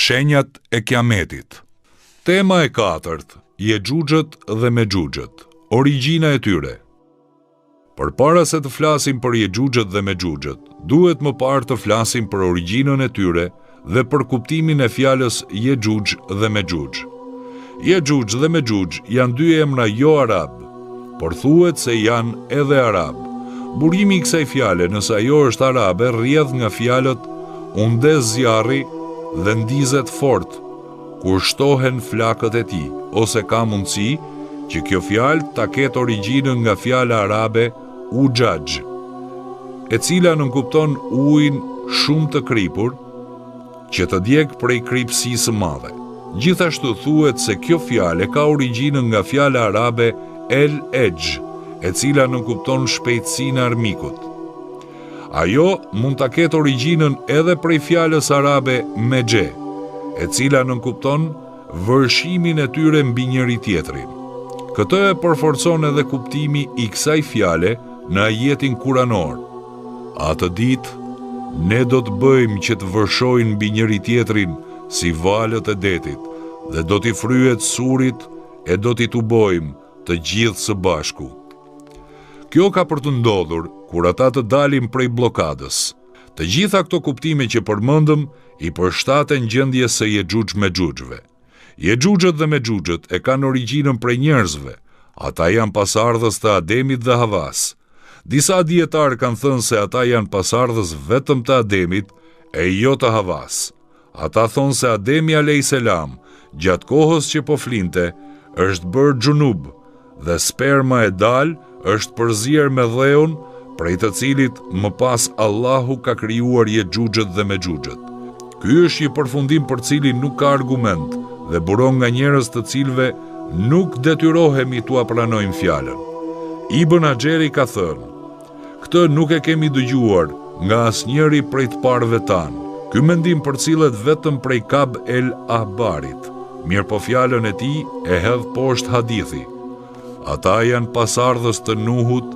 Shenjat e Kiametit. Tema e 4, Yexhuxhët dhe Mexhuxhët, origjina e tyre. Përpara se të flasim për Yexhuxhët dhe Mexhuxhët, duhet më parë të flasim për origjinën e tyre dhe për kuptimin e fjalës Yexhuxh dhe Mexhuxh. Yexhuxh dhe Mexhuxh janë dy emra jo arab, por thuhet se janë edhe arab. Burimi i kësaj fjale, nëse ajo është arabe, rrjedh nga fjalët u ndez zjarri dhe ndizet fort, kur shtohen flakët e tij, ose ka mundësi që kjo fjalë ta ketë origjinën nga fjala arabe uxhaj, e cila nënkupton ujin shumë të kripur, që të djeg prej kripësisë së madhe. Gjithashtu thuhet se kjo fjalë ka origjinën nga fjala arabe el-ejh, e cila nënkupton shpejtësinë e armikut. Ajo mund ta ketë origjinën edhe prej fjalës arabe mexhe, e cila nënkupton vërshimin e tyre mbi njëri tjetrin. Këtë e përforcon edhe kuptimi i kësaj fjale në ajetin kuranor. Atë ditë, ne do të bëjmë që të vërshojnë mbi njëri tjetrin si valët e detit, dhe do t'i fryhet surit e do t'i tubojmë të gjithë së bashku. Kjo ka për të ndodhur kur ata të dalin prej blokadës. Të gjitha këto kuptime që përmendëm i përshtaten gjendjes së Yexhuxh Mexhuxhëve. Yexhuxhët dhe Mexhuxhët e kanë origjinën prej njerëzve. Ata janë pasardhës të Ademit dhe Havas. Disa dietarë kanë thënë se ata janë pasardhës vetëm të Ademit e jo të Havas. Ata thonë se Ademi a.s. gjatë kohës që po flinte, është bërë xhunub dhe sperma e dal është përzier me dheun, prej të cilit më pas Allahu ka krijuar Yexhuxhët dhe Mexhuxhët. Ky është një përfundim për cilin nuk ka argument dhe buron nga njerëz të cilëve nuk detyrohemi t'ua pranojmë fjalën. Ibn Haxheri ka thënë: "Këtë nuk e kemi dëgjuar nga asnjëri prej të parëve tanë. Ky mendim përcillet vetëm prej Kab el-Ahbarit, mirë po fjalën e tij e hedh poshtë hadithi. Ata janë pasardhës të Nuhut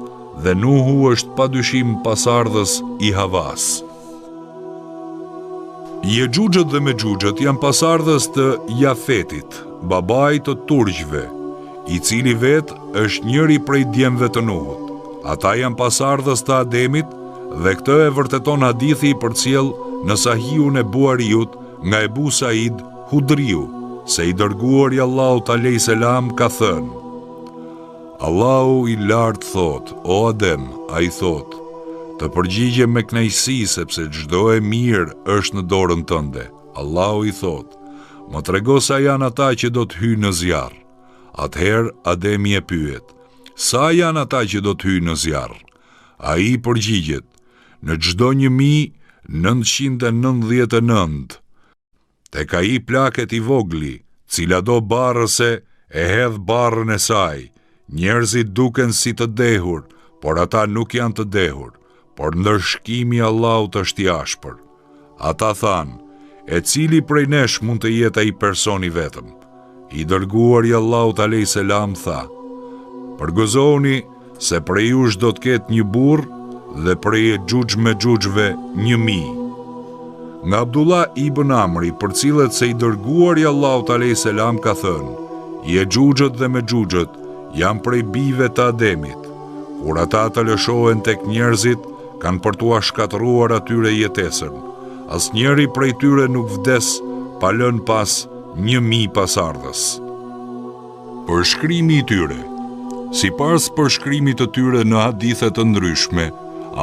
dhe Nuhu është padyshim pasardhës i Havas." Yexhuxhët dhe Mexhuxhët janë pasardhës të Jafetit, babait të turqëve, i cili vetë është njëri prej djemve të Nuhut. Ata janë pasardhës të Ademit dhe këtë e vërteton hadithi i përcjell në Sahihun e Buhariut nga Ebu Said Hudriu, se i dërguari Allahut a.s. ka thënë: "Allahu i lartë thot, o Adem, a i thot, të përgjigje me kënaqësi sepse çdo e mirë është në dorën tënde. Allahu i thot, më trego sa janë ata që do të hyjnë në zjarr." Atëherë Ademi e pyet: "Sa janë ata që do të hyjnë në zjarr?" Ai përgjigjet: "Në çdo 1999. Tek ai plaket i vogli, cila do barrëse e hedh barrën e saj. Njerëzit duken si të dehur, por ata nuk janë të dehur, por ndërshkimi i Allahut është i ashpër." Ata thanë: "E cili prej nesh mund të jetë ai personi vetëm?" I dërguari Allahut a.s. tha: "Përgëzoni se prej jush do të ketë një burr dhe prej Yexhuxh Mexhuxhëve 1000." Nga Abdullah ibn Amri përcillet se i dërguari Allahut a.s. ka thënë: "Yexhuxhët dhe Mexhuxhët janë prej bijve të Ademit. Kur ata të lëshohen tek njerëzit, kanë për t'ua shkatëruar atyre jetesën. Asnjëri prej tyre nuk vdes pa lënë pas 1000 pasardhës." Përshkrimi i tyre. Sipas përshkrimit të tyre në hadithe të ndryshme,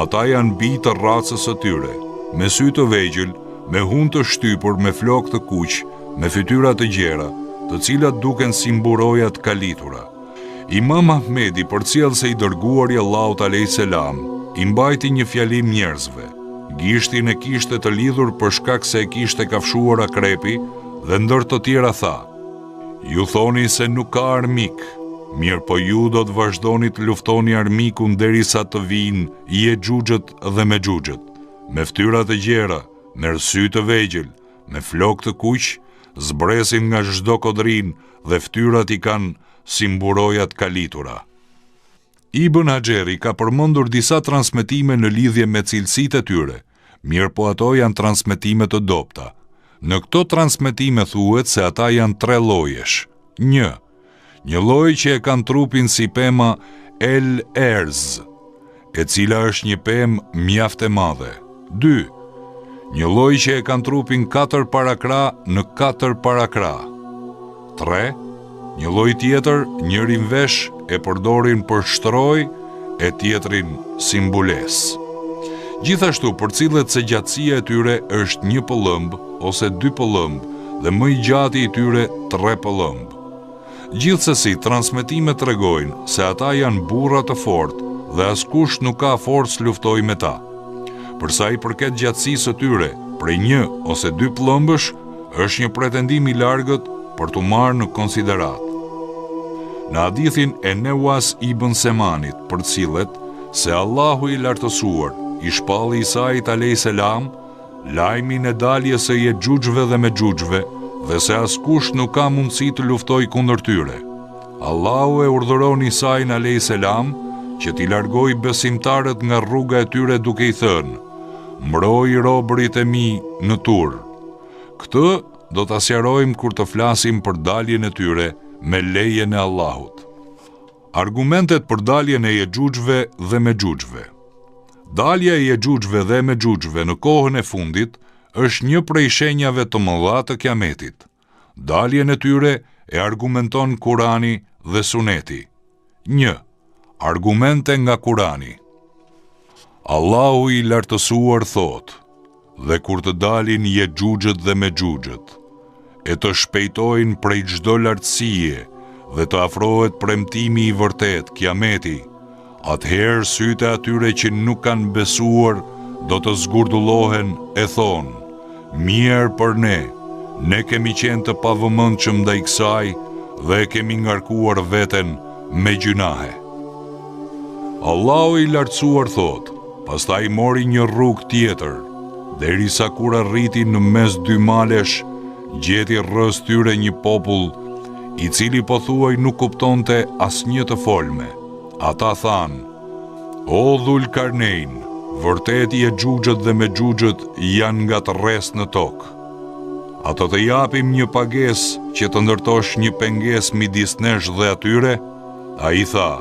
ata janë bij të racës së tyre, me sy të vegjël, me hun të shtypur, me flokë të kuq, me fytyra të gjera, të cilat duken si mburoja të kalitura. Imam Ahmedi përcjell se i dërguari Allahut a.s. i mbajti një fjalim njerëzve. Gishtin e kishte të lidhur për shkak se e kishte kafshuar akrepi dhe ndër të tjera tha: "Ju thoni se nuk ka armik, mirë po ju do të vazhdoni të luftoni armikun derisa të vinë Yexhuxhët dhe Mexhuxhët, me fytyra të gjera, me sy të vegjël, me flokë të kuq, zbresin nga çdo kodrin dhe fytyrat i kanë si mburojat kalitura." Ibn Haxheri ka përmendur disa transmetime në lidhje me cilësitë e tyre, mirë po ato janë transmetime të dobta. Në këto transmetime thuhet se ata janë 3 llojesh. 1. Një lloj që e kanë trupin si pema El Erz, e cila është një pemë mjaft e madhe. 2. Një lloj që e kanë trupin 4 parakra në 4 parakra. 3. Një lloj tjetër, njërin vesh e përdorin për shtroj, e tjetrin si mbules. Gjithashtu përcillet se gjatësia e tyre është 1 pëllëmb ose 2 pëllëmb dhe më i gjati i tyre 3 pëllëmb. Gjithsesi, transmetimet tregojnë se ata janë burra të fortë dhe askush nuk ka forcë luftoj me ta. Përsa i përket gjatësisë së tyre, prej 1 ose 2 pëllëmbësh, është një pretendim i largët për t'u marrë në konsiderat. Në hadithin e Newas ibn Semanit përcillet se Allahu i lartësuar i shpalli Isait a.s. lajmin e daljes së Yexhuxhve dhe Mexhuxhve dhe se askush nuk ka mundësi të luftoj kundër tyre. Allahu e urdhëron Isain a.s. që t'i largoj besimtarët nga rruga e tyre duke i thënë: "Mbroj robërit e mi në Tur." Këtë do t'a sqarojmë kur të flasim për daljen e tyre me lejen e Allahut. Argumentet për daljen e Yexhuxhve dhe Mexhuxhve. Dalja e Yexhuxhve dhe Mexhuxhve në kohën e fundit është një prej shenjave të mëdha të kiametit. Daljen e tyre e argumenton Kurani dhe Suneti. 1. Argumente nga Kurani. Allahu i lartësuar thot: "Dhe kur të dalin Yexhuxhët dhe Mexhuxhët, e të shpejtojnë prej çdo lartësie dhe të afrohet premtimi i vërtet, kiameti, atëherë sytë atyre që nuk kanë besuar do të zgurdullohen e thonë: Mirë për ne kemi qenë të pavëmendshëm ndaj kësaj dhe kemi ngarkuar veten me gjunahe." Allahu i lartësuar thot: "Pastaj mori një rrugë tjetër, derisa kur arriti në mes 2 malesh, gjeti rrës tyre një popull i cili pothuaj nuk kuptonte asnjë të folme. Ata thanë: "O Dhul Karnein, vërtet Yexhuxhët dhe Mexhuxhët janë nga të rrest në tokë. Ato të japim një pagesë që të ndërtosh një pengesë midis nesh dhe atyre?" Ai tha: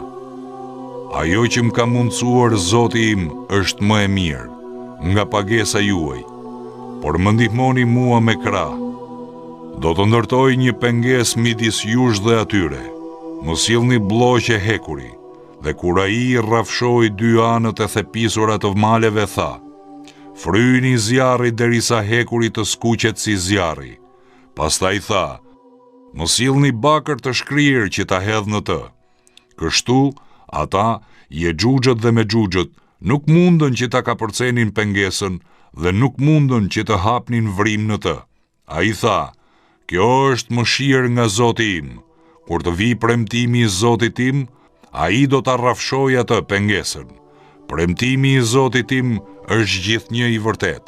"Ajo që më ka mundsuar Zoti im është më e mirë nga pagesa juaj, por më ndihmoni mua me krah. Do të ndërtoj një pengesë midis jush dhe atyre. Më sillni blloqe hekuri." Dhe kur ai rrafshoi 2 anët e thepisura të maleve, tha: "Fryni zjarri derisa hekuri të skuqet si zjarri." Pastaj tha: "Më sillni bakër të shkrirë që ta hedh në të." Kështu ata, Yexhuxhët dhe Mexhuxhët, nuk mundën që ta kapërcenin pengesën dhe nuk mundën që të hapnin vrim në të. Ai tha: "Kjo është mëshirë nga Zoti im. Kur të vi premtimi i Zotit tim, ai do ta rrafshoj atë pengesën. Premtimi i Zotit tim është gjithnjë i vërtet.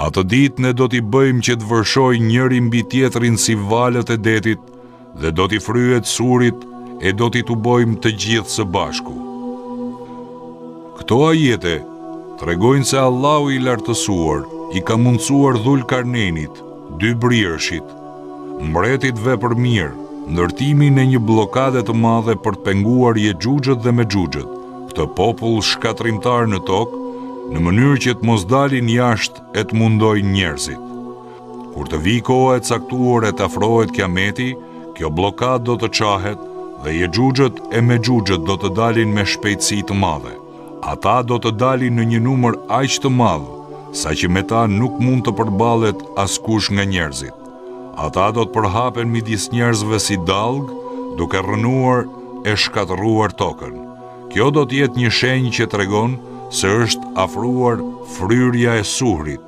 Atë ditë ne do t'i bëjmë që të vërshoj njëri mbi tjetrin si valët e detit dhe do t'i fryhet surit e do t'i tubojmë të gjithë së bashku." Këto ajete tregojnë se Allahu i lartësuar i ka mundsuar Dhul Karnenit, 2 brirëshit, mbretit vepër mirë, ndërtimin e një blokade të madhe për të penguar Yexhuxhët dhe Mexhuxhët, këtë popull shkatrimtar në tokë, në mënyrë që të mos dalin jashtë e të mundojnë njerëzit. Kur të vi koha e caktuar e të afrohet kiameti, kjo blokadë do të qahet dhe Yexhuxhët e Mexhuxhët do të dalin me shpejtësi të madhe. Ata do të dalin në një numër aq të madh, sa që me ta nuk mund të përballet askush nga njerëzit. Ata do të përhapen midis njerëzve si dallg, duke rrënuar e shkatëruar tokën. Kjo do të jetë një shenjë që tregon se është afruar fryrja e suhrit,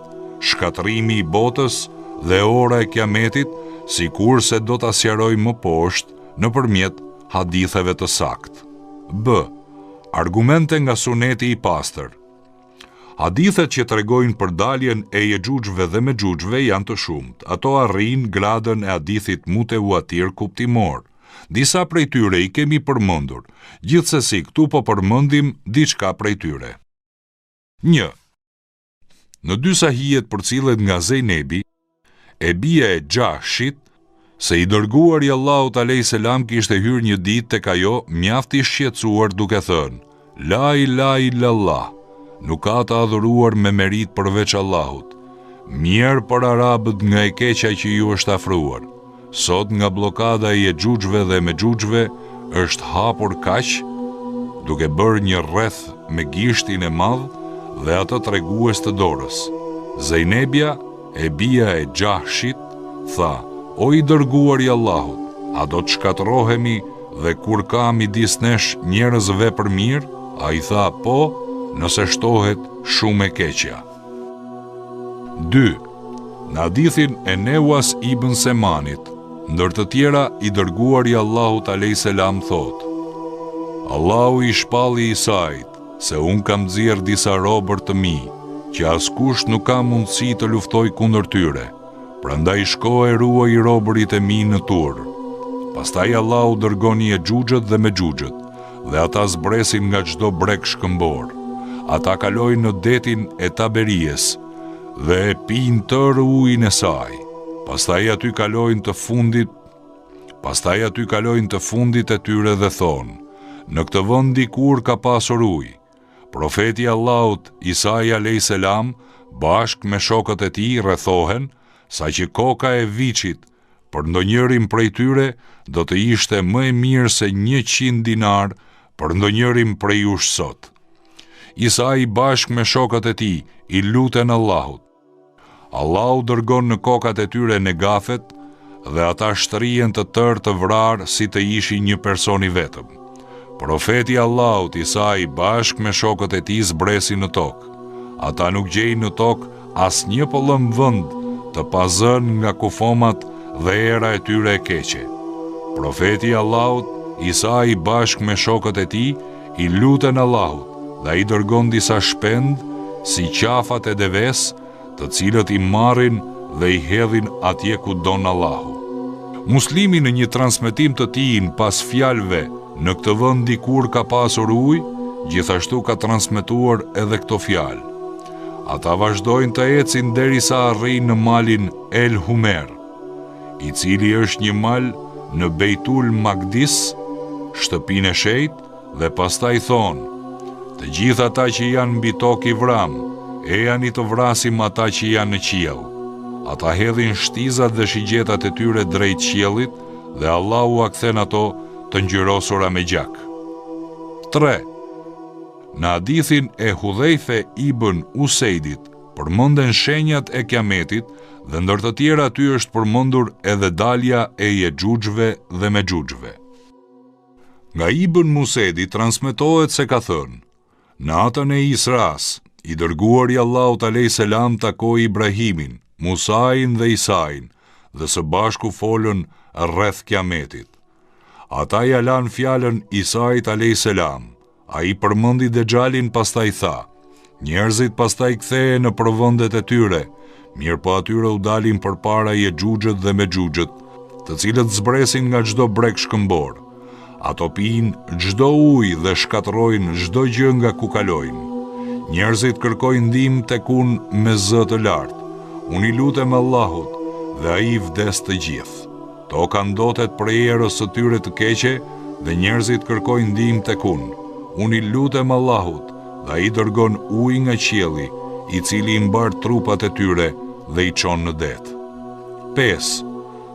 shkatërimi i botës dhe ora e kiametit, sikurse do ta sqaroj më poshtë nëpërmjet haditheve të saktë. B. Argumente nga Suneti i pastër. Hadithet që tregojnë për daljen e Yexhuxhve dhe Mexhuxhve janë të shumtë. Ato arrin gradën e hadithit Mutawatir kuptimor. Disa prej tyre i kemi përmendur, gjithsesi këtu po përmendim diçka prej tyre. 1. Në 2 sahijet përcillet nga Zejnebi, e bia e Gjashit, se i dërguari Allahut a.s. kishte hyrë një ditë tek ajo mjaft i shqetësuar duke thënë: La ilaha illallah, nuk ka të adhuruar me merit përveç Allahut. Mirë për arabët nga e keqja që ju është afruar. Sot nga blokada e Yexhuxhve dhe Mexhuxhve është hapur kaq, duke bërë një rreth me gishtin e madh dhe atë tregues të dorës. Zejnebia, e bia e Gjashit, tha: O i dërguari i Allahut, a do të shkatërrohemi dhe kur ka midis nesh njerëz vepër mirë? A i tha: Po, nëse shtohet shumë e keqja. 2. Në hadithin e Newas ibn Semanit, ndër të tjera i dërguari i Allahut a.s. thot: Allahu i shpalli Isait se unë kam nxjerr disa robër të mi, që askush nuk ka mundësi të luftoj kundër tyre. Prandaj shko e ruaj robërit e mi në Tur. Pastaj Allahu dërgoni Yexhuxhët dhe Mexhuxhët, dhe ata zbresin nga çdo breg shkëmbor. Ata kalojnë në detin e Taberijes dhe e pinë tërë ujin e saj. Pastaj aty kalojnë të fundit e tyre dhe thonë: Në këtë vend dikur ka pasur ujë. Profeti Allahut Isai a.s. bashkë me shokët e tij rrethohen, saqë koka e viçit për ndonjërin prej tyre do të ishte më e mirë se 100 dinar për ndonjërin prej jush sot. Isai bashkë me shokët e tij i luten Allahut. Allahu dërgon në kokat e tyre negafet dhe ata shtrihen të tërë të vrarë si të ishin një person i vetëm. Profeti Allahut Isai bashkë me shokët e tij zbresin në tokë. Ata nuk gjejnë në tokë asnjë pëllëm vend të pazën nga kufomat dhe era e tyre e keqe. Profeti Allahut Isai bashkë me shokët e tij i luten Allahut dhe i dërgon disa shpend si qafat e deves, të cilët i marrin dhe i hedhin atje ku don Allahu. Muslimi në një transmetim të tij pas fjalëve në këtë vend dikur ka pasur ujë, gjithashtu ka transmetuar edhe këto fjalë. Ata vazhdojnë të ecin derisa arrijnë në malin El Humer, i cili është një mal në Beitul Maqdis, shtëpinë e shenjtë, dhe pastaj thonë: Të gjithë ata që janë mbi tokë i vram, ejani të vrasim ata që janë në qiell. Ata hedhin shtizat dhe shigjetat e tyre drejt qiellit dhe Allahu a kthen ato të ngjyrosura me gjak. 3. Në hadithin e Hudhejfe ibn Useidit përmenden shenjat e kiametit dhe ndër të tjera aty është përmendur edhe dalja e Yexhuxhve dhe Mexhuxhve. Nga Ibn Musedi transmetohet se ka thënë: Në natën e Isras, i dërguari Allahut a.s. takoi Ibrahimin, Musain dhe Isain dhe së bashku folën rreth kiametit. Ata ja lanë fjalën Isait a.s. Ai përmendi Dexhalin, pastaj tha: Njerëzit pastaj kthehen në përvendet e tyre, mirë po atyre u dalin përpara Yexhuxhët dhe Mexhuxhët, të cilët zbresin nga çdo breg shkëmbor. Ato pinë çdo ujë dhe shkatërrojnë çdo gjë nga ku kalojnë. Njerëzit kërkojnë ndihmë tek unë me zë të lartë. Unë i lutem Allahut dhe ai vdes të gjithë. Toka ndotet prej erës së tyre të keqe dhe njerëzit kërkojnë ndihmë tek unë. Unë i lutem Allahut dhe ai dërgon ujë nga qielli, i cili i mbar trupat e tyre dhe i çon në det. 5.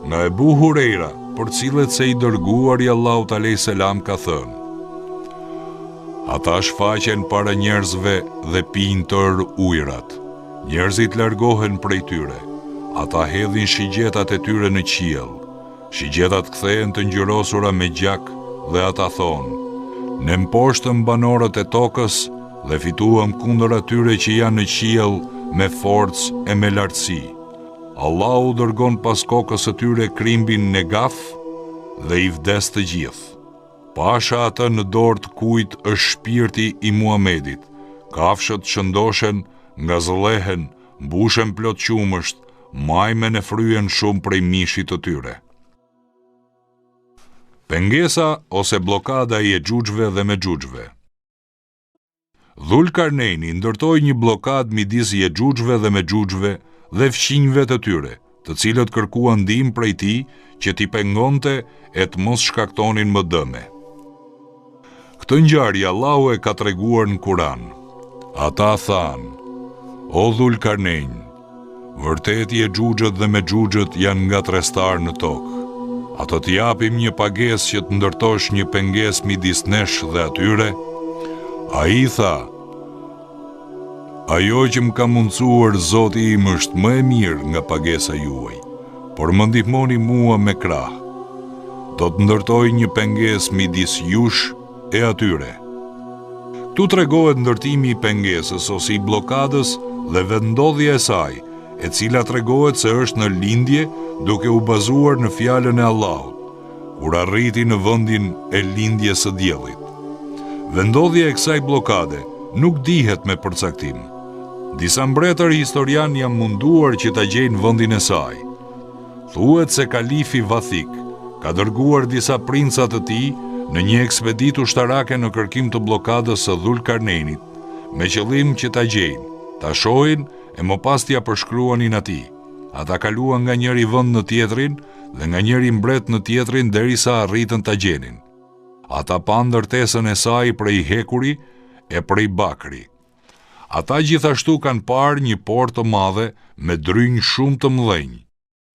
Nga Ebu Hurejra, për cilët se i dërguari Allahut a.s. ka thënë: Ata shfaqen para njerëzve dhe pinë tërë ujërat. Njerëzit largohen prej tyre. Ata hedhin shigjetat e tyre në qiell. Shigjetat kthehen të ngjyrosura me gjak dhe ata thonë: Ne mposhtëm banorët e tokës dhe fituam kundër atyre që janë në qiell me forcë e me lartësi. Allahu dërgon pas kokës së tyre krimbin negaf dhe i vdes të gjithë. Pasha atë në dorë të kujt është shpirti i Muhamedit. Kafshët shëndoshen, ngazëllehen, mbushen plot qumësht, majmen e fryen shumë prej mishit të tyre. Pengesa ose blokada e Yexhuxhve dhe Mexhuxhve. Dhulkarneini ndërtoi një blokadë midis Yexhuxhve dhe Mexhuxhve dhe fqinjve të tyre, të cilët kërkuan ndihmë prej tij që t'i pengonte e të mos shkaktonin më dëme. Këtë ngjarje Allahu e ka treguar në Kur'an. Ata thanë: O Dhul Karnein, vërtet Yexhuxhët dhe Mexhuxhët janë nga trestar në tokë. Ato t'japim një pagesë që të ndërtosh një pengesë midis nesh dhe atyre? Ai tha: Ajo që më ka mundsuar Zoti im është më e mirë nga pagesa juaj, por më ndihmoni mua me krah. Do të ndërtoj një pengesë midis jush e atyre. Tu tregohet ndërtimi i pengesës ose i blokadës dhe vendodhja e saj, e cila tregohet se është në lindje duke u bazuar në fjalën e Allahut, kur arriti në vendin e lindjes së diellit. Vendodhja e kësaj blokade nuk dihet me përcaktim. Disa mbretër historian janë munduar që ta gjejnë vendin e saj. Thuhet se kalifi Vathik ka dërguar disa princa të tij në një ekspeditë ushtarake në kërkim të blokadës së Dhul Karneinit, me qëllim që ta gjejnë, ta shohin e më pas t'ia përshkruanin atij. Ata kaluan nga njëri vend në tjetrin dhe nga njëri mbret në tjetrin derisa arritën ta gjenin. Ata pan ndërtesën e saj prej hekuri e prej bakri. Ata gjithashtu kanë parë një portë të madhe me drynë shumë të mëdhenj.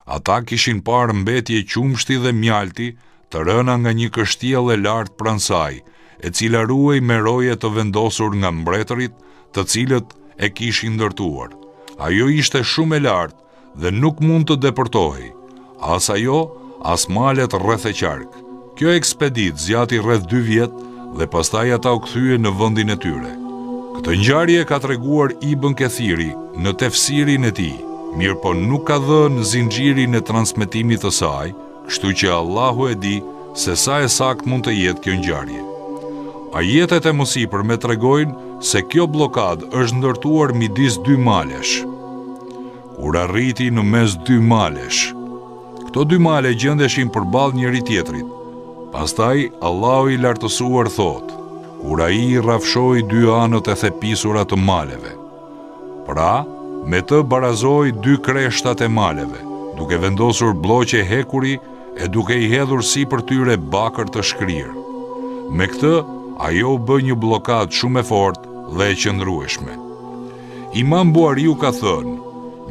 Ata kishin parë mbetje qumshti dhe mjalti të rëna nga një kështjell e lartë pranë saj, e cila ruhej me roje të vendosur nga mbretërit, të cilët e kishin ndërtuar. Ajo ishte shumë e lartë dhe nuk mund të depërtohej, as ajo, as malet rreth e qark. Kjo ekspeditë zgjati rreth 2 vjet dhe pastaj ata u kthyen në vendin e tyre. Këtë ngjarje ka treguar Ibn Kathiri në tefsirin e tij, mirë po nuk ka dhënë zinxhirin e transmetimit të saj, kështu që Allahu e di se sa e sakt mund të jetë kjo ngjarje. Ajetet e mësipër me tregojnë se kjo blokadë është ndërtuar midis 2 malesh. Kur arriti në mes 2 malesh, këto 2 male gjendeshin përballë njëri tjetrit. Pastaj Allahu i lartësuar thotë: kur ai i rrafshoi 2 anët e thepisura të maleve. Pra, me të barazoi 2 kreshtat e maleve, duke vendosur bloqe hekuri e duke i hedhur sipër tyre bakër të shkrirë. Me këtë, ajo bë një blokadë shumë e fortë dhe e qëndrueshme. Imam Buhariu ka thënë: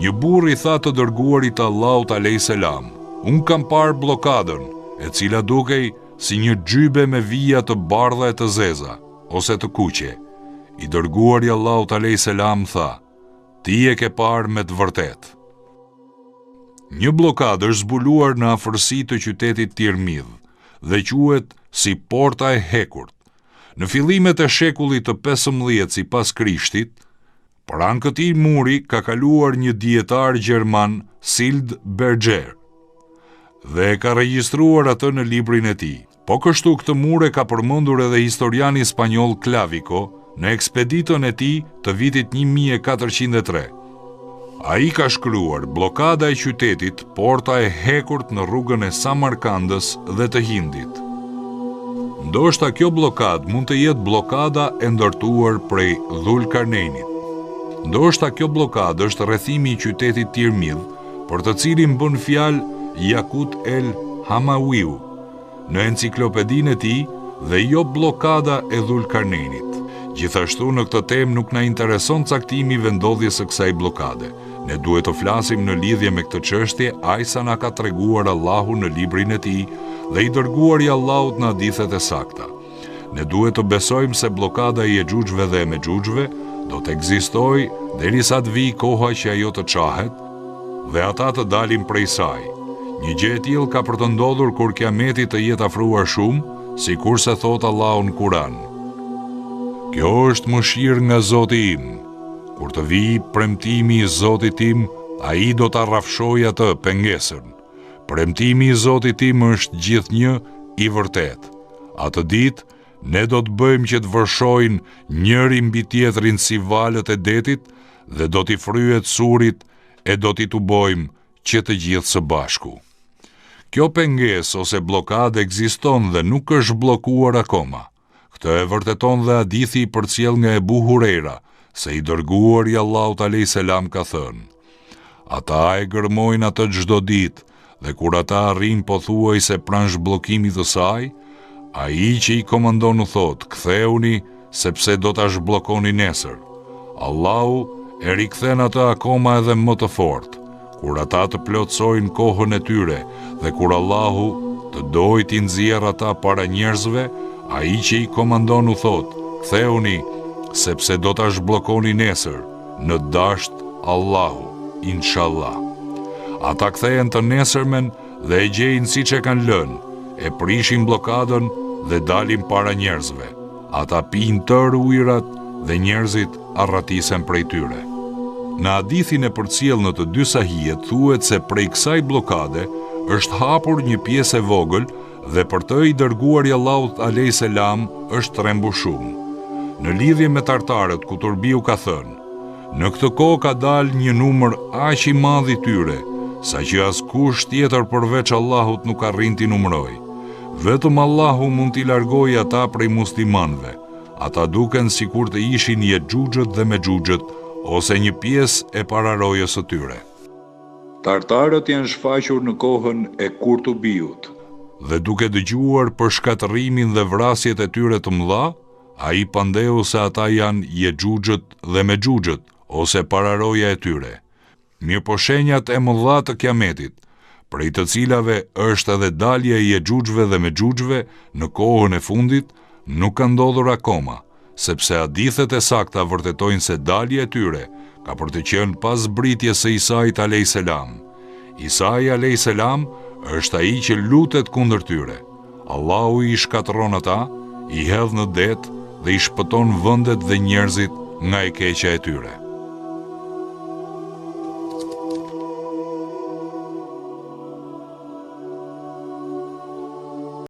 një burr i tha të dërguarit të Allahut alayhis salam: unë kam parë blokadën, e cila dukej si një gjybe me vija të bardha e të zeza, ose të kuqe. I dërguari i Allahut alayhis salam tha: ti e ke parë me të vërtetë. Një blokadë është zbuluar në afërsi të qytetit Tirmidh dhe quhet si Porta e Hekurt. Në fillimet e shekullit të 15 sipas Krishtit, pranë këtij muri ka kaluar një dietar gjerman, Sild Berger, dhe e ka regjistruar atë në librin e tij. Po kështu këtë mur e ka përmendur edhe historiani spanjoll Clavico në ekspeditën e tij të vitit 1403. Ai ka shkruar: blokada e qytetit, Porta e Hekurt në rrugën e Samarkandës dhe të Hindit. Ndoshta kjo blokadë mund të jetë blokada e ndërtuar prej Dhul Karneinit. Ndoshta kjo blokadë është rrethimi i qytetit Tirmidh, për të cilin bën fjalë Yakut el Hamawiu në enciklopedinë e tij, dhe jo blokada e Dhul Karneinit. Gjithashtu në këtë temë nuk na intereson caktimi i vendodhjes së kësaj blokade. Ne duhet të flasim në lidhje me këtë çështje aq sa na ka treguar Allahu në librin e tij dhe i dërguari i Allahut në hadithet e sakta. Ne duhet të besojmë se blokada e Yexhuxhëve dhe Mexhuxhëve do të ekzistojë derisa të vijë koha që ajo të çahet dhe ata të dalin prej saj. Një gjë e tillë ka për të ndodhur kur kiameti të jetë afruar shumë, sikurse thot Allahu në Kur'an: kjo është mëshirë nga Zoti im. Kur të vijë premtimi i Zotit tim, ai do ta rrafshojë atë pengesën. Premtimi i Zotit tim është gjithnjë i vërtet. Atë ditë ne do të bëjmë që të vërshojnë njëri mbi tjetrin si valët e detit dhe do t'i fryhet surit e do t'i tubojmë që të gjithë së bashku. Kjo pengesë ose blokadë ekziston dhe nuk është bllokuar akoma. Këtë e vërteton dhe hadithi i përcjell nga Ebu Hurera, se i dërguari i Allahut alayhis salam ka thënë: Ata e gërmojnë atë çdo ditë, dhe kur ata arrin pothuajse pranë zhbllokimit të saj, ai që i komandon u thot: "Ktheuni, sepse do ta zhbllokoni nesër." Allahu e rikthen atë akoma edhe më të fortë, kur ata të plotësojnë kohën e tyre, dhe kur Allahu të dojë t'i nxjerrë ata para njerëzve, ai që i komandon u thot: "Ktheuni, sepse do ta zhbllokoni nesër, në dasht Allahu, inshallah." Ata kthehen të nesërmen dhe e gjejnë siç e kanë lënë, e prishin blokadën dhe dalin para njerëzve. Ata pinë tërë ujërat dhe njerëzit arratisen prej tyre. Në hadithin e përcjell në të dy sahijet thuhet se prej kësaj blokade është hapur një pjesë e vogël dhe për të i dërguari Allahut alayhis salam është trembu shumë. Në lidhje me tartarët, Kuturbiu ka thënë: "Në këtë kohë ka dalë një numër aq i madh i tyre, saqë askush tjetër përveç Allahut nuk arrin t'i numëroj. Vetëm Allahu mund t'i largojë ata prej muslimanëve. Ata duken sikur të ishin Yexhuxhët dhe Mexhuxhët, ose një pjesë e pararojës së tyre." Tartarët janë shfaqur në kohën e Kurtubiut, dhe duke dëgjuar për shkatërimin dhe vrasjet e tyre të mëdha, ai pandeu se ata janë Yexhuxhët dhe Mexhuxhët, ose pararoja e tyre. Mirëpo shenjat e mëdha të kiametit, prej të cilave është edhe dalja e Yexhuxhëve dhe Mexhuxhëve në kohën e fundit, nuk ka ndodhur akoma, sepse hadithet e sakta vërtetojnë se dalja e tyre ka për të qenë pas zbritjes së Isait alayhis salam. Isai alayhis salam është ai që lutet kundër tyre. Allahu i shkatërron ata, i hedh në det dhe i shpëton vendet dhe njerëzit nga e keqja e tyre.